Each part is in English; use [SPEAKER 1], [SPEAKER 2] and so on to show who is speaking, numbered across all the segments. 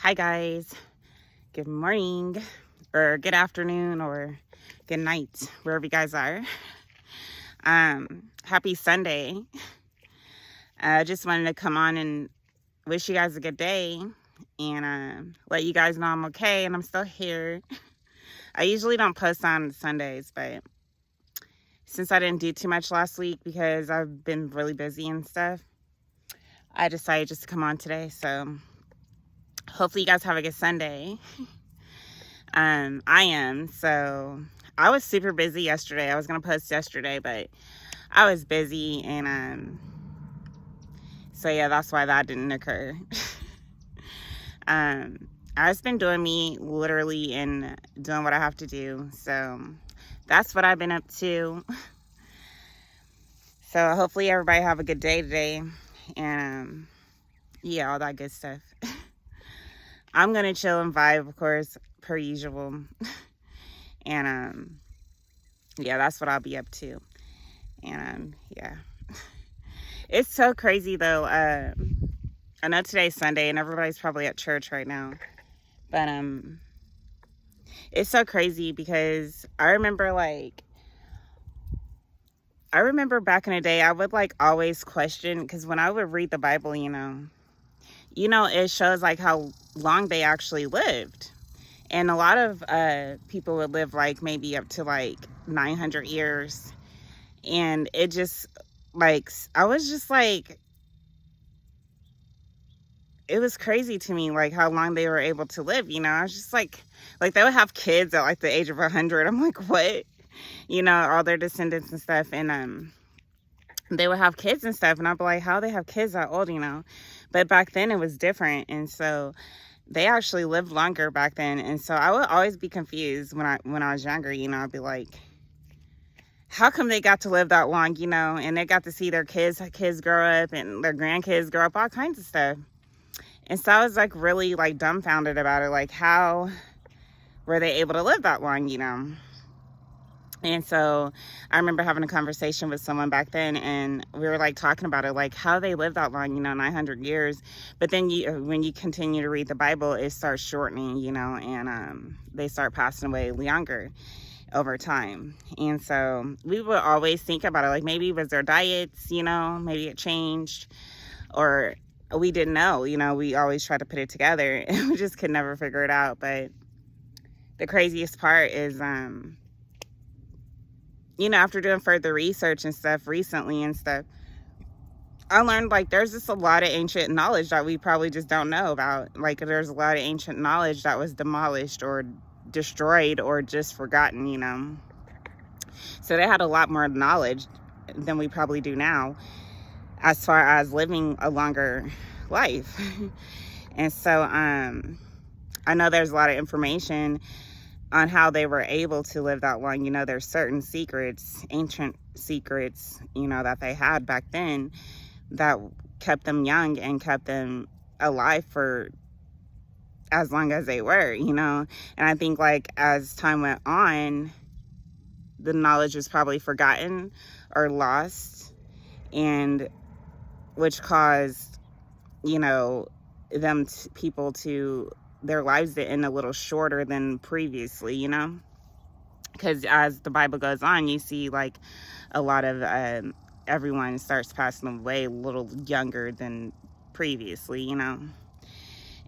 [SPEAKER 1] Hi guys, good morning or good afternoon or good night wherever you guys are. Happy Sunday. I just wanted to come on and wish you guys a good day and let you guys know I'm okay and I'm still here. I usually don't post on Sundays, but since I didn't do too much last week because I've been really busy and stuff, I decided just to come on today. So hopefully you guys have a good Sunday. I am. So I was super busy yesterday. I was going to post yesterday, but I was busy. And so yeah, that's why that didn't occur. I've just been doing me literally and doing what I have to do. So that's what I've been up to. So hopefully everybody have a good day today. And yeah, all that good stuff. I'm going to chill and vibe, of course, per usual. And yeah, that's what I'll be up to. And yeah, it's so crazy though. I know today's Sunday and everybody's probably at church right now, but it's so crazy because I remember back in the day I would always question, because when I would read the Bible, it shows how long they actually lived. And a lot of people would live maybe up to 900 years. And it just I was just it was crazy to me how long they were able to live. I was just like they would have kids at the age of 100. I'm like, what? All their descendants and stuff. And they would have kids and stuff, and I'd be like, how they have kids that old? But back then it was different, and so they actually lived longer back then. And so I would always be confused when I was younger. I'd be like, how come they got to live that long? And they got to see their kids grow up and their grandkids grow up, all kinds of stuff. And so I was really dumbfounded about it. How were they able to live that long? And so I remember having a conversation with someone back then, and we were talking about it, how they lived that long, 900 years. But then when you continue to read the Bible, it starts shortening, and they start passing away younger over time. And so we would always think about it, maybe it was their diets, maybe it changed, or we didn't know, we always try to put it together and we just could never figure it out. But the craziest part is, after doing further research and stuff recently and stuff, I learned there's just a lot of ancient knowledge that we probably just don't know about. There's a lot of ancient knowledge that was demolished or destroyed or just forgotten. So they had a lot more knowledge than we probably do now as far as living a longer life. And so I know there's a lot of information on how they were able to live that long. There's certain secrets, ancient secrets, that they had back then that kept them young and kept them alive for as long as they were, And I think as time went on, the knowledge was probably forgotten or lost, and which caused, people to their lives to end a little shorter than previously, because as the Bible goes on, you see a lot of everyone starts passing away a little younger than previously,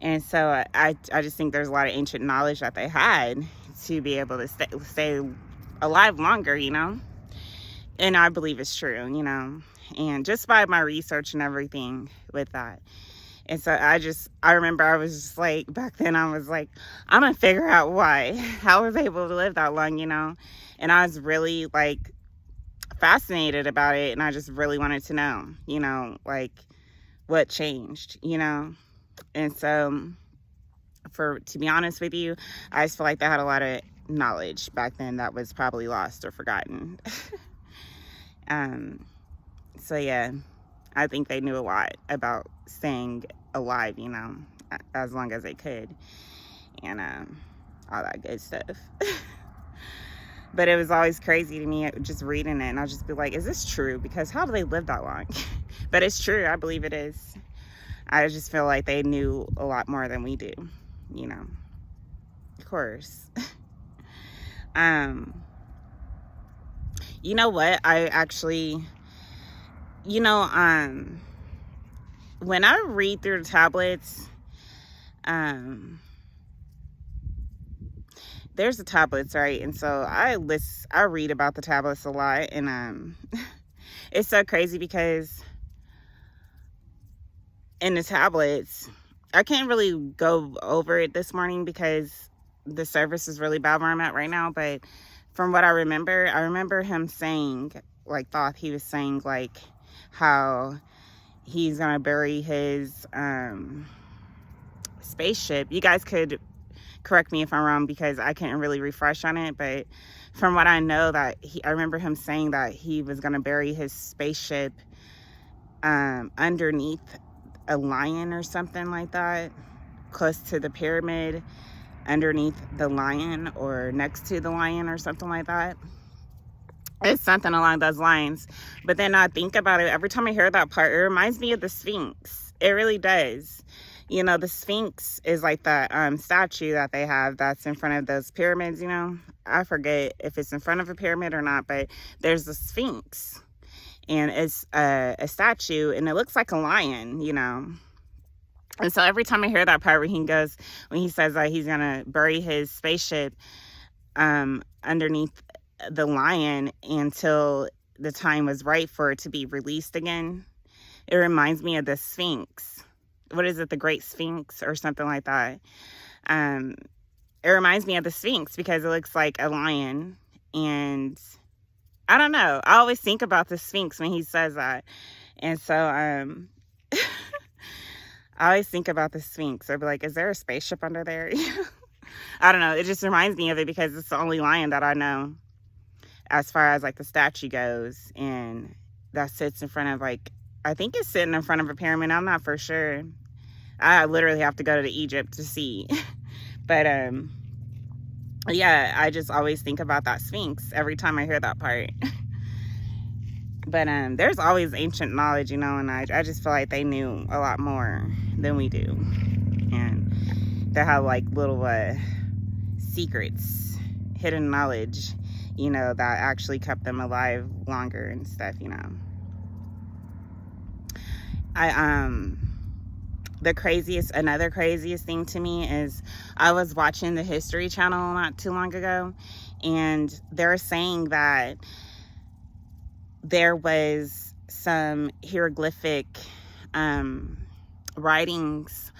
[SPEAKER 1] And so I just think there's a lot of ancient knowledge that they had to be able to stay alive longer, and I believe it's true, and just by my research and everything with that. And so I remember I was just back then I was I'm gonna figure out how I was able to live that long, and I was really fascinated about it, and I just really wanted to know, what changed, And so to be honest with you, I just feel they had a lot of knowledge back then that was probably lost or forgotten. So yeah, I think they knew a lot about staying alive, as long as they could, and all that good stuff. But it was always crazy to me just reading it, and I'll just be like, is this true? Because how do they live that long? But it's true. I believe it is. I just feel they knew a lot more than we do. you know, of course. um, you know what? I actually, you know, when I read through the tablets, there's the tablets, right? And so I read about the tablets a lot, and it's so crazy because in the tablets, I can't really go over it this morning because the service is really bad where I'm at right now. But from what I remember him saying, like, thought he was saying, like, how he's gonna bury his spaceship. You guys could correct me if I'm wrong because I couldn't really refresh on it, but from what I know, I remember him saying that he was gonna bury his spaceship underneath a lion or something like that, close to the pyramid, underneath the lion or next to the lion or something like that. It's something along those lines. But then I think about it, every time I hear that part, it reminds me of the Sphinx. It really does. You know, the Sphinx is like that statue that they have that's in front of those pyramids, you know. I forget if it's in front of a pyramid or not, but there's the Sphinx. And it's a statue, and it looks like a lion, you know. And so every time I hear that part when he says that he's going to bury his spaceship underneath the lion until the time was right for it to be released again, it reminds me of the Sphinx. What is it? The Great Sphinx or something like that. It reminds me of the Sphinx because it looks like a lion. And I don't know. I always think about the Sphinx when he says that. And so I always think about the Sphinx. I'd be like, is there a spaceship under there? I don't know. It just reminds me of it because it's the only lion that I know as far as like the statue goes. And that sits in front of, like, I think it's sitting in front of a pyramid. I'm not for sure. I literally have to go to Egypt to see. But yeah, I just always think about that Sphinx every time I hear that part. But there's always ancient knowledge, you know, and I just feel like they knew a lot more than we do. And they have like little secrets, hidden knowledge, you know, that actually kept them alive longer and stuff, you know. Another craziest thing to me is I was watching the History Channel not too long ago, and they're saying that there was some hieroglyphic writings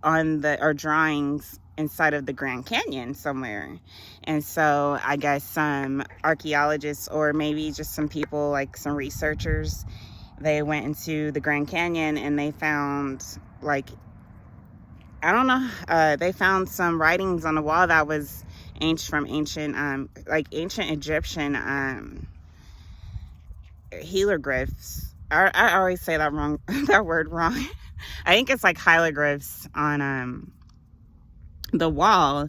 [SPEAKER 1] or drawings inside of the Grand Canyon somewhere. And so I guess some archaeologists, or maybe just some people, like some researchers, they went into the Grand Canyon and they found, like, I don't know, they found some writings on the wall that was from ancient Egyptian hieroglyphs. I always say that wrong, that word wrong. I think it's like hieroglyphs on the wall,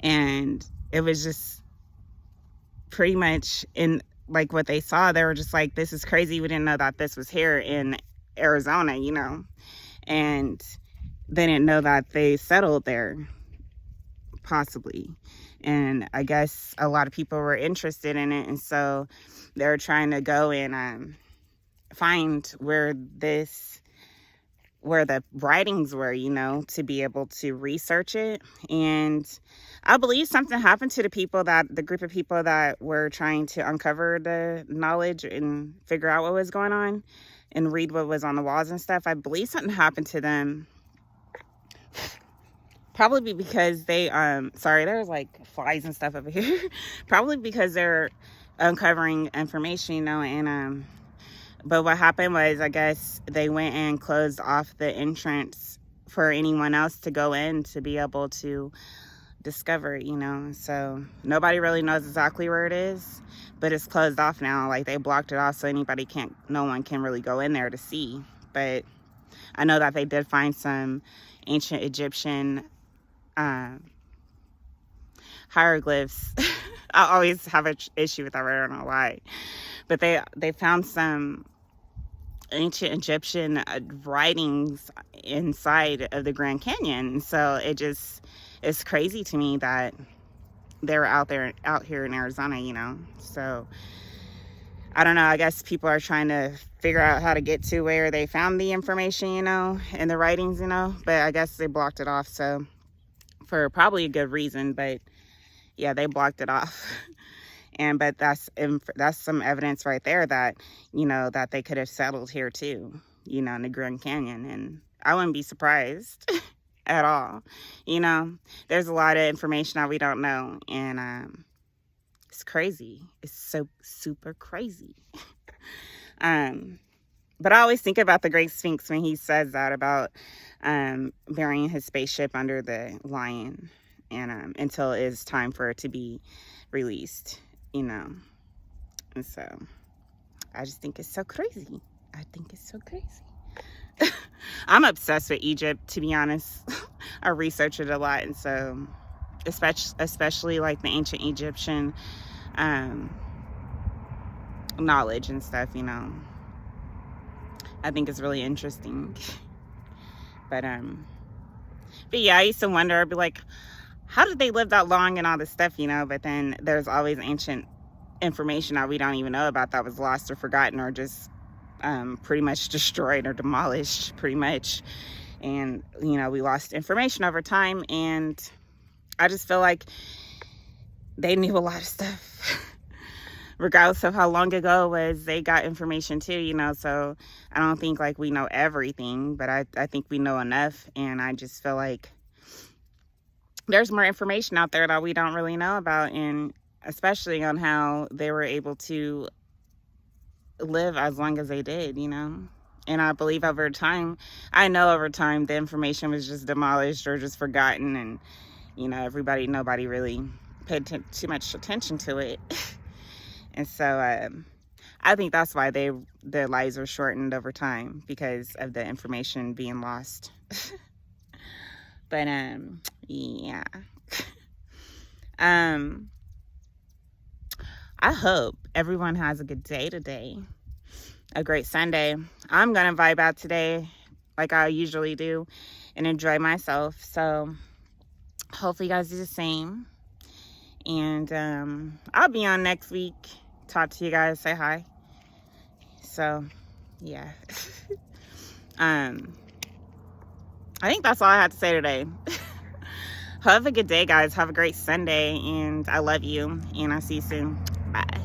[SPEAKER 1] and it was just pretty much in like what they saw. They were just like, this is crazy, we didn't know that this was here in Arizona, you know. And they didn't know that they settled there, possibly. And I guess a lot of people were interested in it, and so they were trying to go and find where the writings were, you know, to be able to research it. And I believe something happened to the group of people that were trying to uncover the knowledge and figure out what was going on and read what was on the walls and stuff. I believe something happened to them. Probably because they, sorry, there's like flies and stuff over here. Probably because they're uncovering information, you know, and, but what happened was, I guess they went and closed off the entrance for anyone else to go in to be able to discover it, you know. So nobody really knows exactly where it is, but it's closed off now. Like, they blocked it off so no one can really go in there to see. But I know that they did find some ancient Egyptian hieroglyphs. I always have an issue with that, I don't know why. But they found some ancient Egyptian writings inside of the Grand Canyon. So it's crazy to me that they're out here in Arizona, you know. So I don't know, I guess people are trying to figure out how to get to where they found the information, you know, in the writings, you know, but I guess they blocked it off, so for probably a good reason, but yeah, they blocked it off. But that's some evidence right there that, you know, that they could have settled here too, you know, in the Grand Canyon, and I wouldn't be surprised at all. You know, there's a lot of information that we don't know, and it's crazy. It's so super crazy. But I always think about the Great Sphinx when he says that about burying his spaceship under the lion, and until it's time for it to be released, you know. And so I just think it's so crazy. I think it's so crazy. I'm obsessed with Egypt, to be honest. I research it a lot, and so especially like the ancient Egyptian knowledge and stuff, you know. I think it's really interesting. But yeah, I used to wonder, I'd be like, how did they live that long and all this stuff, you know? But then there's always ancient information that we don't even know about that was lost or forgotten or just pretty much destroyed or demolished, pretty much. And, you know, we lost information over time, and I just feel like they knew a lot of stuff. Regardless of how long ago it was, they got information too, you know. So I don't think like we know everything, but I think we know enough. And I just feel like there's more information out there that we don't really know about, and especially on how they were able to live as long as they did, you know. And I believe over time, the information was just demolished or just forgotten, and, you know, nobody really paid too much attention to it. And so I think that's why their lives were shortened over time, because of the information being lost. But yeah. I hope everyone has a good day today, a great Sunday. I'm gonna vibe out today like I usually do and enjoy myself, so hopefully you guys do the same. And I'll be on next week, talk to you guys, say hi. So yeah. I think that's all I had to say today. Have a good day, guys. Have a great Sunday, and I love you, and I'll see you soon. Bye.